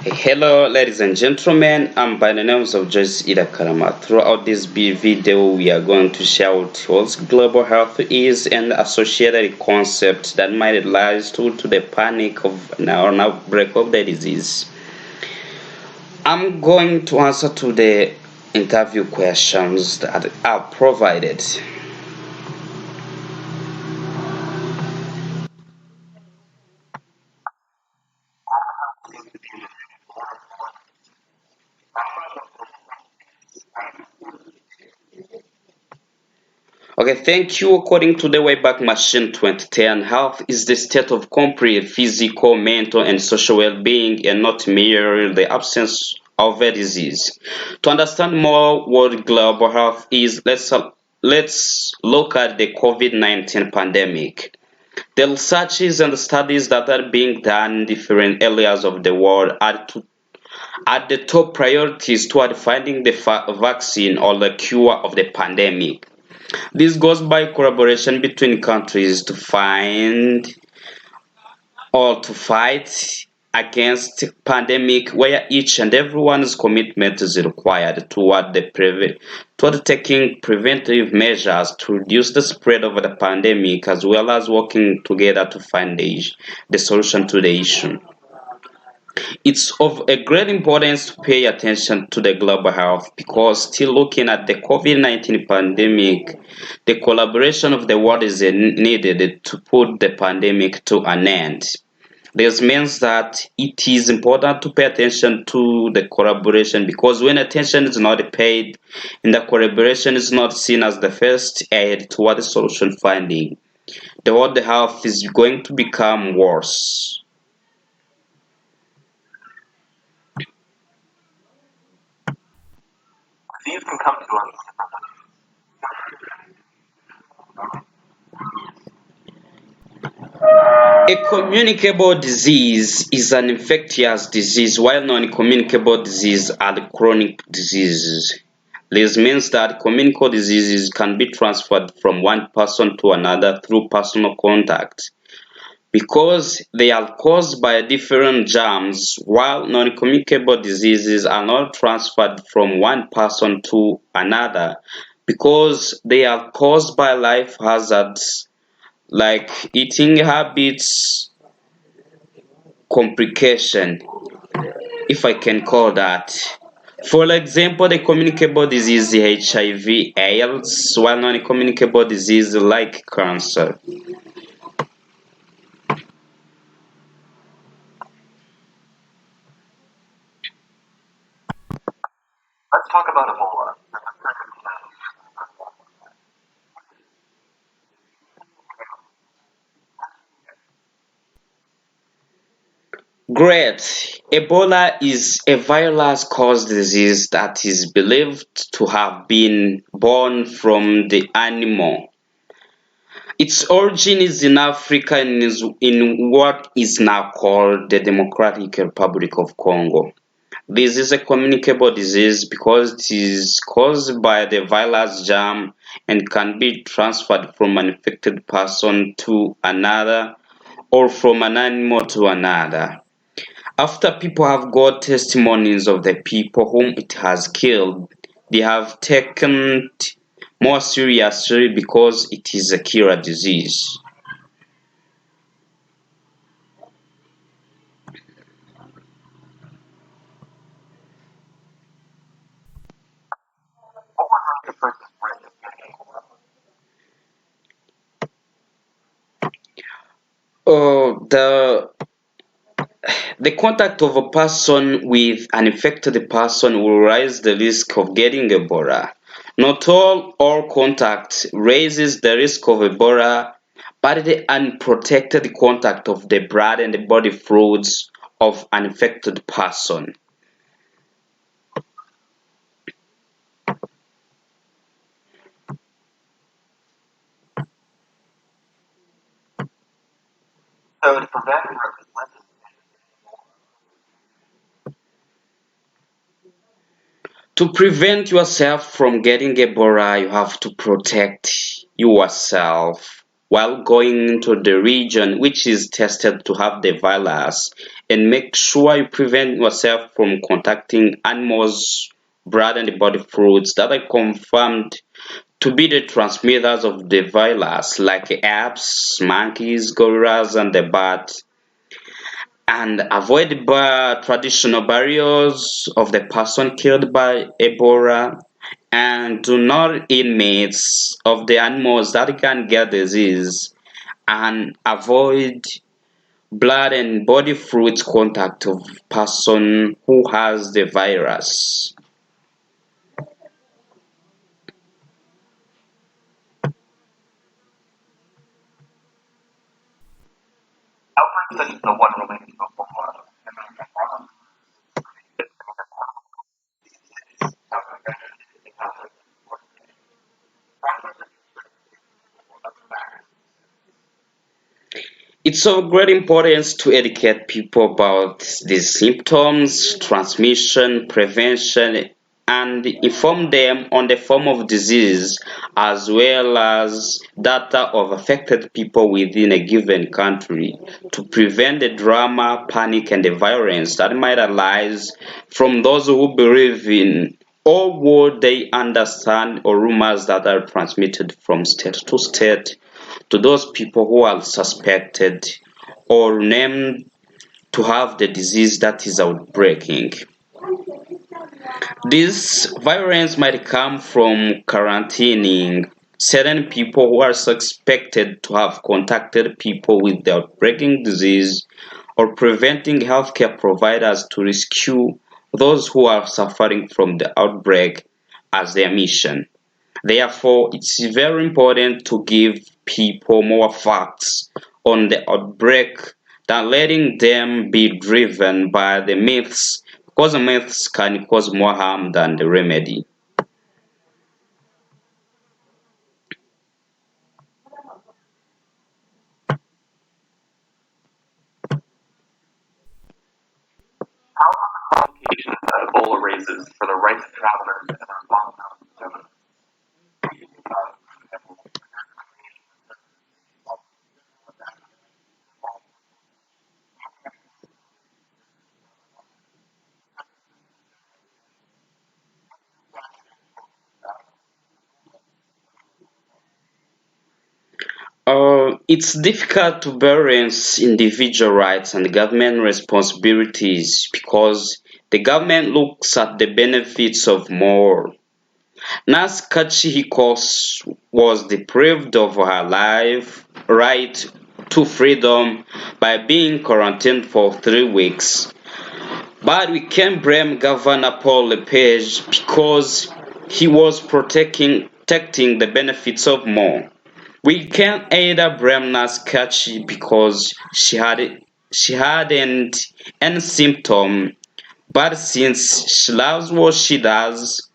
Hello, ladies and gentlemen. I'm by the names of Joyce IRAKARAMA. Throughout this video, we are going to share what global health is and associated concepts that might lead to the panic of an outbreak of the disease. I'm going to answer to the interview questions that are provided. Okay, thank you. According to the Wayback Machine 2010, health is the state of complete physical, mental, and social well-being, and not merely the absence of a disease. To understand more what global health is, let's look at the COVID-19 pandemic. The researches and studies that are being done in different areas of the world are the top priorities toward finding the vaccine or the cure of the pandemic. This goes by collaboration between countries to find or to fight against pandemic where each and everyone's commitment is required toward taking preventive measures to reduce the spread of the pandemic as well as working together to find the solution to the issue. It's of a great importance to pay attention to the global health because still looking at the COVID-19 pandemic, the collaboration of the world is needed to put the pandemic to an end. This means that it is important to pay attention to the collaboration because when attention is not paid and the collaboration is not seen as the first aid toward solution finding, the world health is going to become worse. A communicable disease is an infectious disease, while non-communicable diseases are chronic diseases. This means that communicable diseases can be transferred from one person to another through personal contact because they are caused by different germs, while non-communicable diseases are not transferred from one person to another because they are caused by life hazards like eating habits complication, if I can call that. For example, the communicable disease HIV, AIDS, while non-communicable disease like cancer. Great. Ebola is a virus-caused disease that is believed to have been born from the animal. Its origin is in Africa and is in what is now called the Democratic Republic of Congo. This is a communicable disease because it is caused by the virus germ and can be transferred from an infected person to another or from an animal to another. After people have got testimonies of the people whom it has killed, they have taken it more seriously because it is a killer disease. The contact of a person with an infected person will raise the risk of getting Ebola. Not all contact raises the risk of Ebola, but the unprotected contact of the blood and the body fluids of an infected person. To prevent yourself from getting Ebola, you have to protect yourself. while going into the region which is tested to have the virus, and make sure you prevent yourself from contacting animals, blood and body fluids that are confirmed to be the transmitters of the virus, like apes, monkeys, gorillas, and the bat, and avoid traditional barriers of the person killed by Ebola, and do not eat meats of the animals that can get disease, and avoid blood and body fluids contact of person who has the virus. It's of great importance to educate people about these symptoms, transmission, prevention, and inform them on the form of disease as well as data of affected people within a given country to prevent the drama, panic, and the violence that might arise from those who believe in or would they understand or rumors that are transmitted from state to state to those people who are suspected or named to have the disease that is outbreaking. This virulence might come from quarantining certain people who are suspected to have contacted people with the outbreaking disease or preventing healthcare providers to rescue those who are suffering from the outbreak as their mission. Therefore, it's very important to give people more facts on the outbreak than letting them be driven by the myths, because the myths can cause more harm than the remedy. It's difficult to balance individual rights and government responsibilities because the government looks at the benefits of more. Nas Kachihikos was deprived of her life right to freedom by being quarantined for 3 weeks. But we can't blame Governor Paul Lepage because he was protecting the benefits of more. We can either blame Nas Kachi because she hadn't any symptom, but since she loves what she does,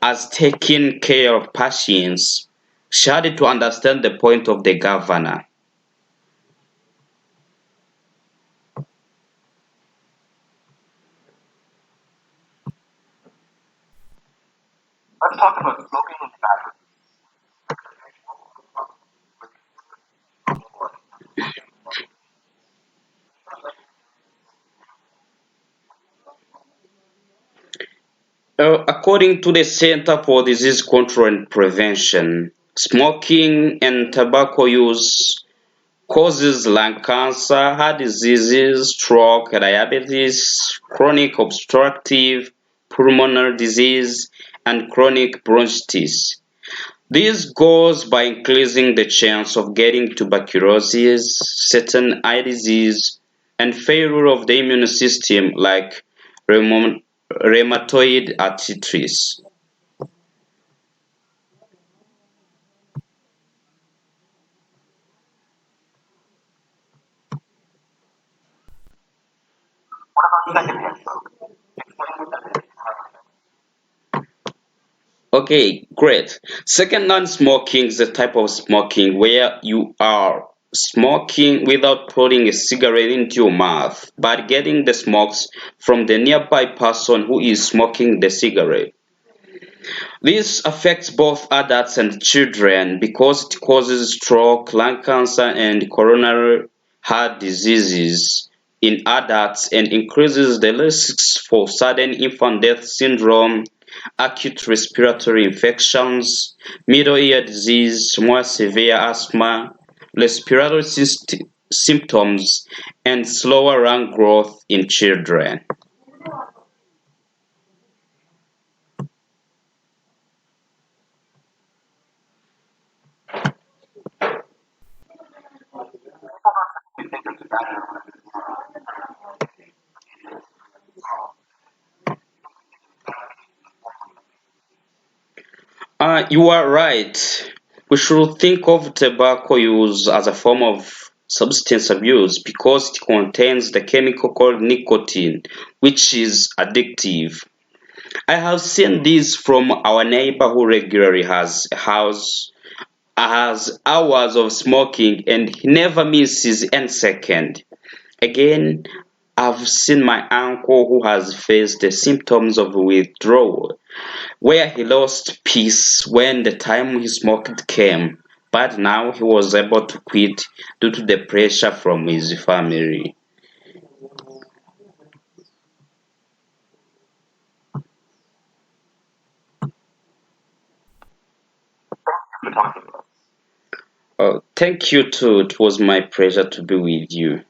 as taking care of patients, she had to understand the point of the governor. According to the Center for Disease Control and Prevention, smoking and tobacco use causes lung cancer, heart diseases, stroke, diabetes, chronic obstructive pulmonary disease, and chronic bronchitis. This goes by increasing the chance of getting tuberculosis, certain eye disease, and failure of the immune system like rheumatoid arthritis. Okay, great. Second, non-smoking is a type of smoking where you are smoking without putting a cigarette into your mouth, but getting the smokes from the nearby person who is smoking the cigarette. This affects both adults and children because it causes stroke, lung cancer, and coronary heart diseases in adults and increases the risks for sudden infant death syndrome, acute respiratory infections, middle ear disease, more severe asthma, respiratory symptoms, and slower lung growth in children. You are right. We should think of tobacco use as a form of substance abuse because it contains the chemical called nicotine, which is addictive. I have seen this from our neighbor who regularly has hours of smoking and he never misses any second. Again, I've seen my uncle who has faced the symptoms of withdrawal where he lost peace when the time he smoked came, but now he was able to quit due to the pressure from his family. Thank you too. It was my pleasure to be with you.